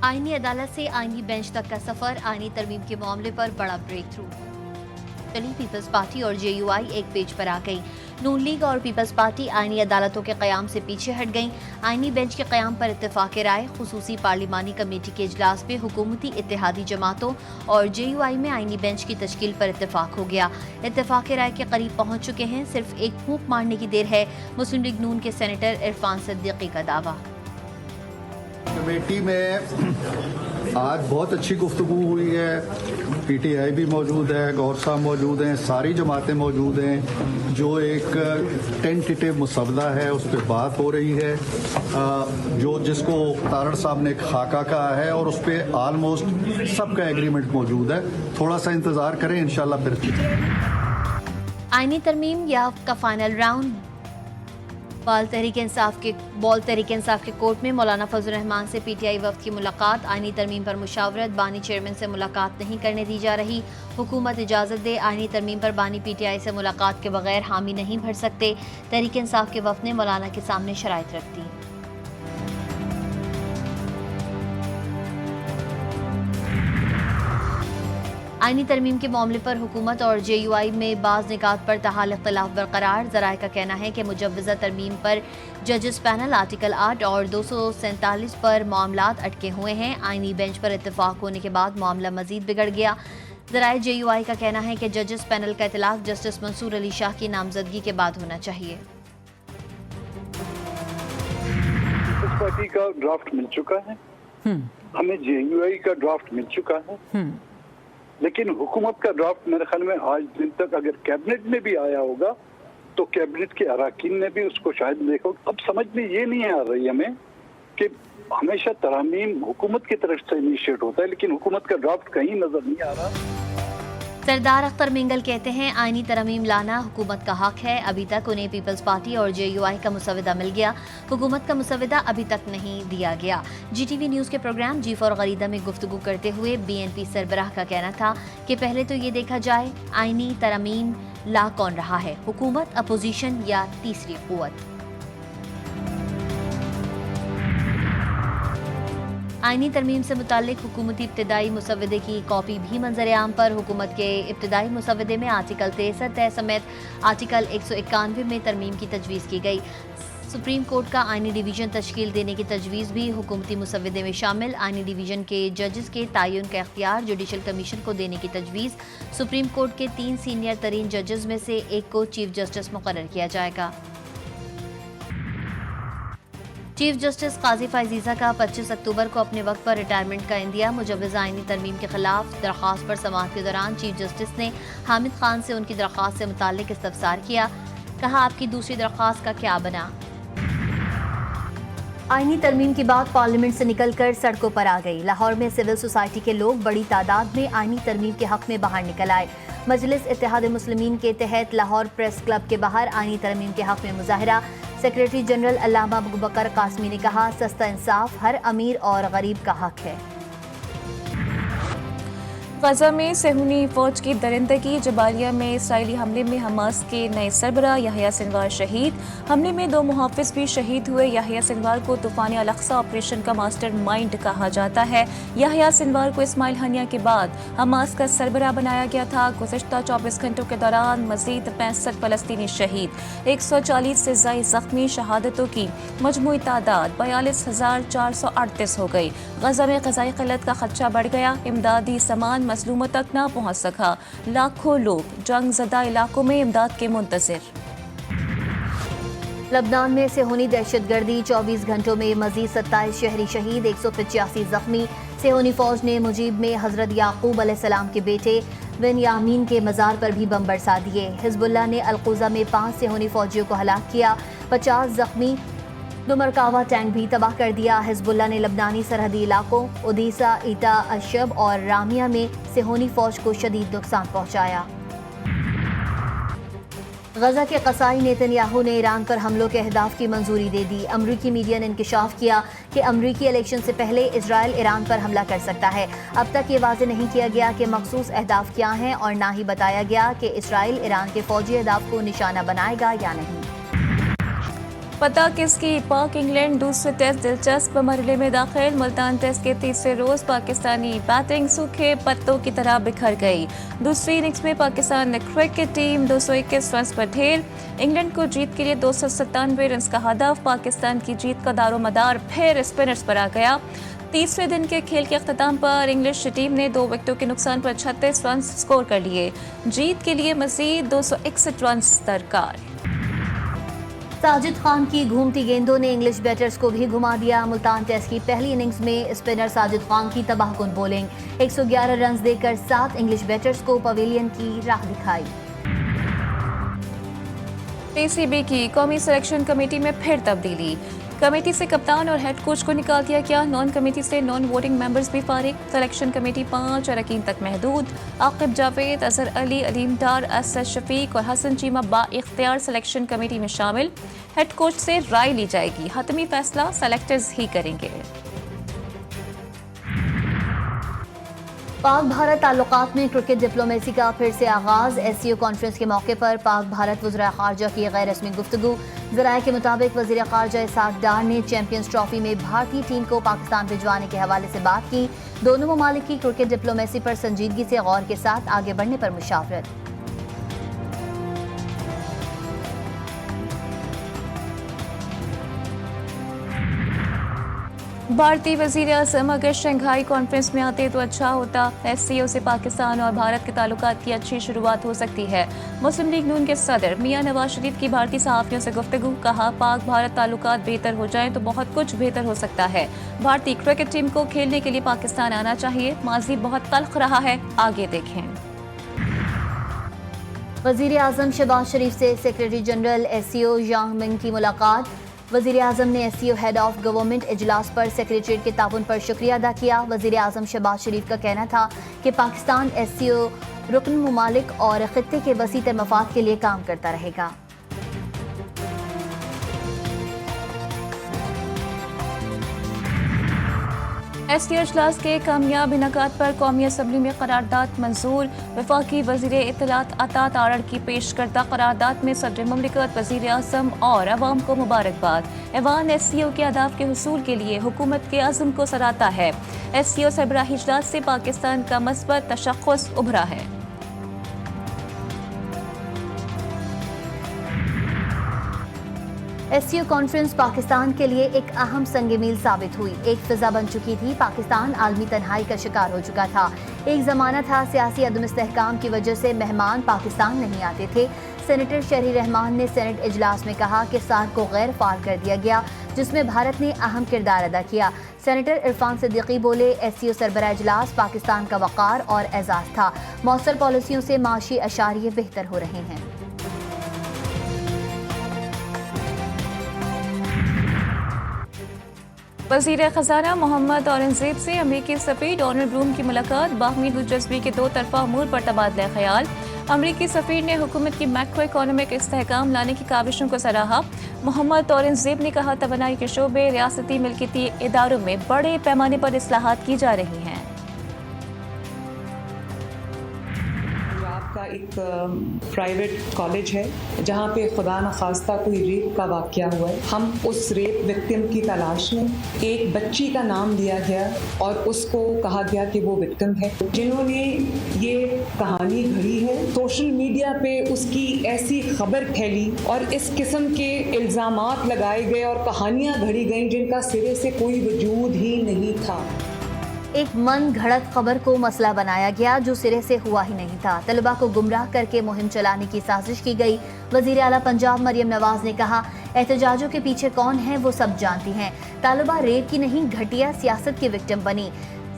आईनी अदालत से आईनी बेंच तक का सफर, आईनी तरमीम के मामले पर बड़ा ब्रेक थ्रू। चली पीपल्स पार्टी और जेयूआई एक पेज पर आ गई। नून लीग और पीपल्स पार्टी आईनी अदालतों के क़याम से पीछे हट गईं। आईनी बेंच के क़याम पर इत्तेफाक राय। खुसूसी पार्लिमानी कमेटी के इजलास में हुकूमती इत्तेहादी जमातों और जेयूआई में आईनी बेंच की तश्कील पर इत्तेफाक हो गया। इत्तेफाक राय के करीब पहुंच चुके हैं, सिर्फ एक फूंक मारने की देर है। मुस्लिम लीग नून के सेनेटर इरफान सिद्दीकी का दावा। कमेटी में आज बहुत अच्छी गुफ्तगू हुई है। पीटीआई भी मौजूद है, गौर साहब मौजूद हैं, सारी जमातें मौजूद हैं। जो एक टेंटेटिव मुसवदा है उस पर बात हो रही है, जो जिसको तारड़ साहब ने खाका कहा है और उस पर आलमोस्ट सबका एग्रीमेंट मौजूद है। थोड़ा सा इंतज़ार करें, इंशाल्लाह फिर आईनी तरमीम या का final round. Ball Tehreek Insaf के कोर्ट में मौलाना फजल रहमान से पीटीआई वफ्द की मुलाकात। आईनी तरमीम पर मुशावरत, बानी चेयरमैन से मुलाकात नहीं करने दी जा रही। हुकूमत इजाज़त दे, आईनी तरमीम पर बानी पीटीआई से मुलाकात के बगैर हामी नहीं भर सकते। तहरीक इंसाफ के वफ्द ने मौलाना के सामने शराइत रख दी। आईनी तरमीम के मामले पर हुकूमत और जेयूआई में बाज़ निकात पर तहाल इख्तिलाफ बरकरार। ज़राए का कहना है कि मुजव्वज़ा तरमीम पर जजेस पैनल आर्टिकल 8 और 247 पर मामलात अटके हुए हैं। आईनी बेंच पर इत्तेफाक होने के बाद मामला मजीद बिगड़ गया। ज़राए जेयूआई का कहना है कि जजेस पैनल का इतलाक़ जस्टिस मंसूर अली शाह की नामजदगी के बाद होना चाहिए। पीपल्स पार्टी का ड्राफ्ट मिल चुका है, हमें जेयूआई का ड्राफ्ट मिल चुका है, लेकिन हुकूमत का ड्राफ्ट मेरे ख्याल में आज दिन तक अगर कैबिनेट में भी आया होगा तो कैबिनेट के अराकीन ने भी उसको शायद देखो। अब समझ में ये नहीं आ रही हमें कि हमेशा तरामीम हुकूमत की तरफ से इनिशिएट होता है, लेकिन हुकूमत का ड्राफ्ट कहीं नजर नहीं आ रहा। सरदार अख्तर मिंगल कहते हैं आईनी तरमीम लाना हुकूमत का हक है। अभी तक उन्हें पीपल्स पार्टी और जेयूआई का मुसवदा मिल गया, हुकूमत का मुसवदा अभी तक नहीं दिया गया। जीटीवी न्यूज़ के प्रोग्राम जी फॉर गरीदा में गुफ्तगू करते हुए बीएनपी सरबराह का कहना था कि पहले तो ये देखा जाए आईनी तरमीम ला कौन रहा है, हुकूमत, अपोजिशन या तीसरी कुव्वत। आईनी तरमीम से मुताल्लिक हुकूमती इब्तिदाई मुसवदे की कॉपी भी मंजर आम पर। हुकूमत के इब्तिदाई मुसवदे में आर्टिकल 63 समेत आर्टिकल 191 में तरमीम की तजवीज़ की गई। सुप्रीम कोर्ट का आईनी डिवीज़न तश्कील देने की तजवीज़ भी हुकूमती मुसवदे में शामिल। आईनी डिवीज़न के जजेस के तयन का इख्तियार जुडिशल कमीशन को देने की तजवीज़। सुप्रीम कोर्ट के 3 सीनियर तरीन जजेस में से एक को चीफ जस्टिस मुकर्रर किया जाएगा। चीफ जस्टिस काजी फायजीज़ा का 25 अक्टूबर को अपने वक्त पर रिटायरमेंट का इंदिया। मुजव्वज़ा आईनी तरमीम के खिलाफ दरख्वास्त पर समाअत के दौरान चीफ जस्टिस ने हामिद खान से उनकी दरख्वास्त से मुताल्लिक इस्तफसार किया। कहा, आपकी दूसरी दरख्वास्त का क्या बना। आईनी तरमीम की बात पार्लियामेंट से निकलकर सड़कों पर आ गई। लाहौर में सिविल सोसाइटी के लोग बड़ी तादाद में आईनी तरमीम के हक में बाहर निकल आए। मजलिस इत्तेहाद मुस्लिमीन के तहत लाहौर प्रेस क्लब के बाहर आईनी तरमीम के हक में मुजाहरा। सेक्रेटरी जनरल अल्लामा अबू बकर कासमी ने कहा, सस्ता इंसाफ हर अमीर और गरीब का हक है। गजा में सेहूनी फौज की दरिंदगी। जबालिया में इसराइली हमले में हमास के नए सरबरा याहिया सिनवार शहीद। हमले में 2 मुहाफिज भी शहीद हुए। याहिया सिनवार को तूफान अल-अक्सा ऑपरेशन का मास्टर माइंड कहा जाता है। याहिया सिनवार को इस्माइल हनिया के बाद हमास का सरबरा बनाया गया था। गुज़श्ता 24 घंटों के दौरान मजीद 65 फलस्तीनी शहीद, 140 से ज़ायद ज़ख्मी। शहादतों की मजमूई तादाद 42,438 हो गई। गजा में ग़ज़ाई क़िल्लत का खदशा बढ़ गया। इमदादी सामान मजलूमों तक ना पहुंच सका। लाखों लोग जंग ज़दा इलाकों में इमदाद के मुंतज़िर। लबनान में सेहूनी दहशतगर्दी, 24 घंटों में मजीद 27 शहरी शहीद, 185 जख्मी। सेहूनी फौज ने मुजीब में हजरत याकूब अलैहिस्सलाम के बेटे बिनयामीन के मज़ार पर भी बम बरसा दिए। हिजबुल्लाह ने अलकुज़ा में 5 सेहूनी फौजियों को हलाक किया, 50 जख्मी। 2 मरकावा टैंक भी तबाह कर दिया। हिजबुल्लाह ने लबनानी सरहदी इलाकों ओदीसा, ईटा, अशब और रामिया में सेहूनी फौज को शदीद नुकसान पहुंचाया। गजा के कसाई नेतन्याहू ने ईरान पर हमलों के अहदाफ की मंजूरी दे दी। अमरीकी मीडिया ने इंकशाफ किया कि अमरीकी इलेक्शन से पहले इजराइल ईरान पर हमला कर सकता है। अब तक ये वाज़ेह नहीं किया गया कि मखसूस अहदाफ क्या हैं और ना ही बताया गया कि इजराइल ईरान के फौजी अहदाफ को निशाना बनाएगा या नहीं। पता किसकी पाक इंग्लैंड दूसरे टेस्ट दिलचस्प मरहले में दाखिल। मुल्तान टेस्ट के तीसरे रोज पाकिस्तानी बैटिंग सूखे पत्तों की तरह बिखर गई। दूसरी इनिंग्स में पाकिस्तान क्रिकेट टीम 221 रन पर ढेर। इंग्लैंड को जीत के लिए 297 रन का हदफ। पाकिस्तान की जीत का दारोमदार फिर स्पिनर्स पर आ गया। तीसरे दिन के खेल के अख्ताम पर इंग्लिश टीम ने 2 विकेटों के नुकसान पर 36 रन स्कोर कर लिए। जीत के लिए मजीद 261 रन दरकार। साजिद खान की घूमती गेंदों ने इंग्लिश बैटर्स को भी घुमा दिया। मुल्तान टेस्ट की पहली इनिंग्स में स्पिनर साजिद खान की तबाहकुन बॉलिंग 111 रन देकर 7 इंग्लिश बैटर्स को पवेलियन की राह दिखाई। पीसीबी की कौमी सिलेक्शन कमेटी में फिर तब्दीली। कमेटी से कप्तान और हेड कोच को निकाल दिया गया। नॉन कमेटी से नॉन वोटिंग मेंबर्स भी फारिग। सिलेक्शन कमेटी 5 अरकान तक महदूद। आकिब जावेद, अजहर अली, अलीम डार, असद शफीक और हसन चीमा बाइख्तियार सिलेक्शन कमेटी में शामिल। हेड कोच से राय ली जाएगी। हतमी फैसला सेलेक्टर्स ही करेंगे। पाक भारत ताल्लुकात में क्रिकेट डिप्लोमेसी का फिर से आगाज। एससीओ कॉन्फ्रेंस के मौके पर पाक भारत वज़ीर ख़ारजा की गैर रस्मी गुफ्तगू। ज़राए के मुताबिक वज़ीर ख़ारजा इसाक डार ने चैंपियंस ट्रॉफी में भारतीय टीम को पाकिस्तान भिजवाने के हवाले से बात की। दोनों ममालिक की क्रिकेट डिप्लोमेसी पर संजीदगी से गौर के साथ आगे बढ़ने पर मुशावरत। भारतीय वज़ीर आज़म अगर शंघाई कॉन्फ्रेंस में आते तो अच्छा होता। एससीओ से पाकिस्तान और भारत के ताल्लुकात की अच्छी शुरुआत हो सकती है। मुस्लिम लीग नून के सदर मियां नवाज शरीफ की भारतीय सहाफ़ियों से गुफ्तगू। कहा, पाक भारत ताल्लुकात बेहतर हो जाएं तो बहुत कुछ बेहतर हो सकता है। भारतीय क्रिकेट टीम को खेलने के लिए पाकिस्तान आना चाहिए। माजी बहुत तल्ख रहा है, आगे देखें। वज़ीर आज़म शहबाज शरीफ से सेक्रेटरी जनरल एससीओ यांग मिंग की मुलाकात। वज़ीर आज़म ने एससीओ हेड ऑफ गवर्नमेंट इजलास पर सेक्रेटरीट के ताउन पर शुक्रिया अदा किया। वज़ीर आज़म शहबाज शरीफ का कहना था कि पाकिस्तान एससीओ रुकन मुमालिक और खित्ते के वसी तर मफाद के लिए काम करता रहेगा। एससीओ इजलास के कामयाब इनेकाद पर कौमी असम्बली में करारदाद मंजूर। वफाकी वज़ीर इत्तलात अतात आरड़ की पेश करदा करारदाद में सदर ममलिकत, वज़ीर आज़म और अवाम को मुबारकबाद। ऐवान एससीओ के अहदाफ के हुसूल के लिए हुकूमत के अज़्म को सराहता है। एससीओ सरबराही इजलास से पाकिस्तान का मस्बत तशख़्ख़ुस उभरा है। एससीओ कॉन्फ्रेंस पाकिस्तान के लिए एक अहम संग मील साबित हुई। एक फिजा बन चुकी थी। पाकिस्तान आलमी तन्हाई का शिकार हो चुका था। एक ज़माना था सियासी अदम इस्तेहकाम की वजह से मेहमान पाकिस्तान नहीं आते थे। सेनेटर शहरी रहमान ने सेनेट इजलास में कहा कि सार्क को गैर फाल कर दिया गया, जिसमें भारत ने अहम किरदार अदा किया। सेनेटर इरफान सिद्दीकी बोले, एससीओ सरबराह इजलास पाकिस्तान का वक़ार और एजाज़ था। मौसर पॉलिसियों से माशी अशारिये बेहतर हो रहे हैं। वज़ीर ख़ज़ाना मोहम्मद औरंगज़ेब से अमरीकी सफ़ीर डोनाल्ड ब्लूम की मुलाकात। बाहमी दिलचस्पी के 2 तरफ़ा अमूर पर तबादला ख्याल। अमरीकी सफ़ीर ने हुकूमत की मैक्रो इकोनॉमिक इस्तेहकाम लाने की काविशों को सराहा। मोहम्मद औरंगज़ेब ने कहा, तवानाई के शोबे रियासती मिल्कियती इदारों में बड़े पैमाने पर इस्लाहात की जा रही हैं। का एक प्राइवेट कॉलेज है जहाँ पे खुदा न खास्ता कोई रेप का वाक़या हुआ है। हम उस रेप विक्टिम की तलाश में, एक बच्ची का नाम लिया गया और उसको कहा गया कि वो विक्टिम है। जिन्होंने ये कहानी घड़ी है, सोशल मीडिया पे उसकी ऐसी खबर फैली और इस किस्म के इल्ज़ामात लगाए गए और कहानियाँ घड़ी गईं जिनका सिरे से कोई वजूद ही नहीं था। एक मन घड़त खबर को मसला बनाया गया जो सिरे से हुआ ही नहीं था। तलबा को गुमराह करके मुहिम चलाने की साजिश की गई। वज़ीर आला पंजाब मरियम नवाज ने कहा, एहतजाजों के पीछे कौन है वो सब जानती हैं। तालिबा रेप की नहीं, घटिया सियासत की विक्टिम बनी।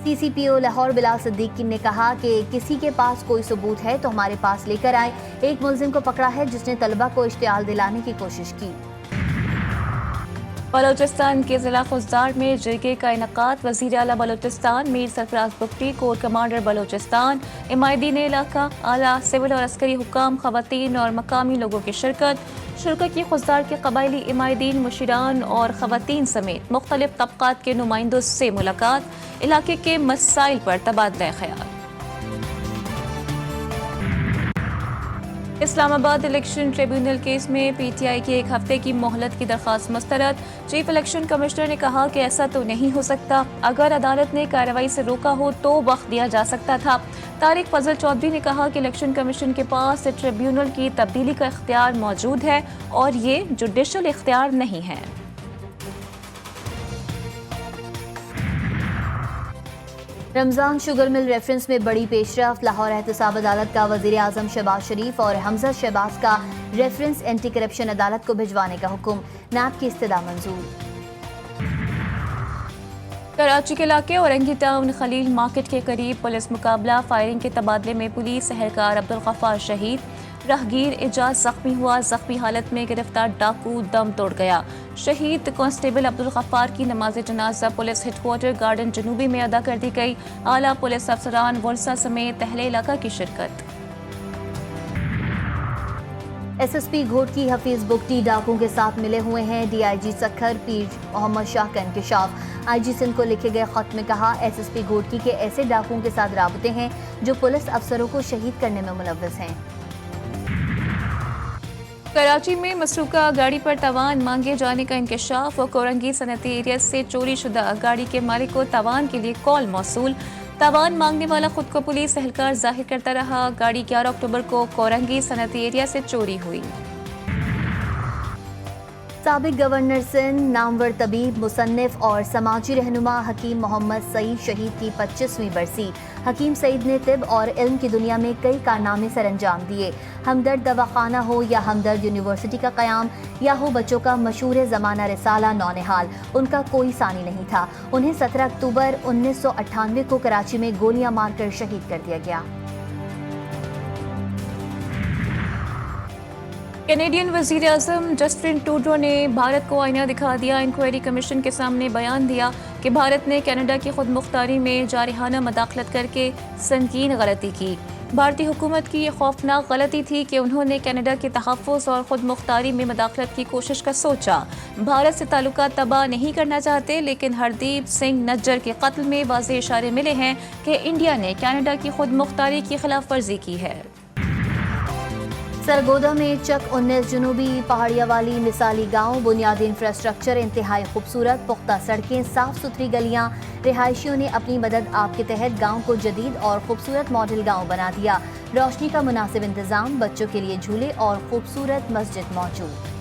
सीसीपीओ लाहौर बिलाल सिद्दीकी ने कहा कि किसी के पास कोई सबूत है तो हमारे पास लेकर आए। एक मुलजिम को पकड़ा है जिसने तलबा को इश्तियाल दिलाने की कोशिश की। बलोचिस्तान के ज़िला खुजदार में जरगे का इनकाद। वज़ीर आला बलोचिस्तान मीर सरफराज बुख्ती, कोर कमांडर बलोचिस्तान, इमायदीन इलाका, आला सिविल और अस्करी हुकाम, ख़वातीन और मकामी लोगों की शिरकत की खुजदार के कबायली इमायदीन, मुशीरान और ख़वातीन समेत मुख्तलिफ तबक़ात के नुमाइंदों से मुलाकात। इलाके के मसाइल पर तबादला ख्याल। اسلام آباد الیکشن ٹریبیونل کیس میں پی ٹی آئی کی 1 ہفتے کی مہلت کی درخواست مسترد. چیف الیکشن کمشنر نے کہا کہ ایسا تو نہیں ہو سکتا. اگر عدالت نے کارروائی سے روکا ہو تو وقت دیا جا سکتا تھا. طارق فضل چودھری نے کہا کہ الیکشن کمیشن کے پاس ٹریبیونل کی تبدیلی کا اختیار موجود ہے اور یہ جوڈیشل اختیار نہیں ہے. رمضان شوگر مل ریفرنس میں بڑی پیش رفت. لاہور احتساب عدالت کا وزیر اعظم شہباز شریف اور حمزہ شہباز کا ریفرنس اینٹی کرپشن عدالت کو بھجوانے کا حکم. نیب کی استدعا منظور. کراچی کے علاقے اورنگی ٹاؤن خلیل مارکیٹ کے قریب پولیس مقابلہ. فائرنگ کے تبادلے میں پولیس اہلکار عبدالغفار شہید. راہگیر اعجاز زخمی ہوا. زخمی حالت میں گرفتار ڈاکو دم توڑ گیا. شہید کانسٹیبل عبدالغفار کی نماز جنازہ پولیس ہیڈ کوارٹر گارڈن جنوبی میں ادا کر دی گئی. اعلیٰ پولیس افسران ورثہ سمیت اہل علاقہ کی شرکت. S S P Ghotki Hafeez Bugti ڈاکوں کے ساتھ ملے ہوئے ہیں. ڈی آئی جی سکھر پیر محمد شاہ کا انکشاف. آئی جی سندھ کو لکھے گئے خط میں کہا ایس ایس پی گھوٹکی کے ایسے ڈاکوں کے ساتھ رابطے ہیں جو پولیس افسروں کو شہید کرنے میں ملوث ہیں. کراچی میں مسروقہ گاڑی پر تاوان مانگے جانے کا انکشاف. کورنگی صنعتی ایریا سے چوری شدہ گاڑی کے مالک کو تاوان کے لیے کال موصول. تاوان مانگنے والا خود کو پولیس اہلکار ظاہر کرتا رہا. گاڑی 11 اکتوبر کو کورنگی صنعتی ایریا سے چوری ہوئی. سابق گورنر سندھ نامور طبیب مصنف اور سماجی رہنما حکیم محمد سعید شہید کی 25ویں برسی. حکیم سعید نے طب اور علم کی دنیا میں کئی کارنامے سر انجام دیے. ہمدرد دواخانہ ہو یا ہمدرد یونیورسٹی کا قیام یا ہو بچوں کا مشہور زمانہ رسالہ نونہال، ان کا کوئی ثانی نہیں تھا. انہیں 17 اکتوبر 1998 کو کراچی میں گولیاں مار کر شہید کر دیا گیا. کینیڈین وزیر اعظم جسٹن ٹروڈو نے بھارت کو آئینہ دکھا دیا. انکوائری کمیشن کے سامنے بیان دیا کہ بھارت نے کینیڈا کی خود مختاری میں جارحانہ مداخلت کر کے سنگین غلطی کی. بھارتی حکومت کی یہ خوفناک غلطی تھی کہ انہوں نے کینیڈا کے تحفظ اور خود مختاری میں مداخلت کی کوشش کا سوچا. بھارت سے تعلقات تباہ نہیں کرنا چاہتے، لیکن ہردیپ سنگھ نجر کے قتل میں واضح اشارے ملے ہیں کہ انڈیا نے کینیڈا کی خود مختاری کی خلاف ورزی کی ہے. سرگودا میں چک 19 جنوبی پہاڑیہ والی مثالی گاؤں. بنیادی انفراسٹرکچر انتہائی خوبصورت، پختہ سڑکیں، صاف ستھری گلیاں. رہائشیوں نے اپنی مدد آپ کے تحت گاؤں کو جدید اور خوبصورت ماڈل گاؤں بنا دیا. روشنی کا مناسب انتظام، بچوں کے لیے جھولے اور خوبصورت مسجد موجود.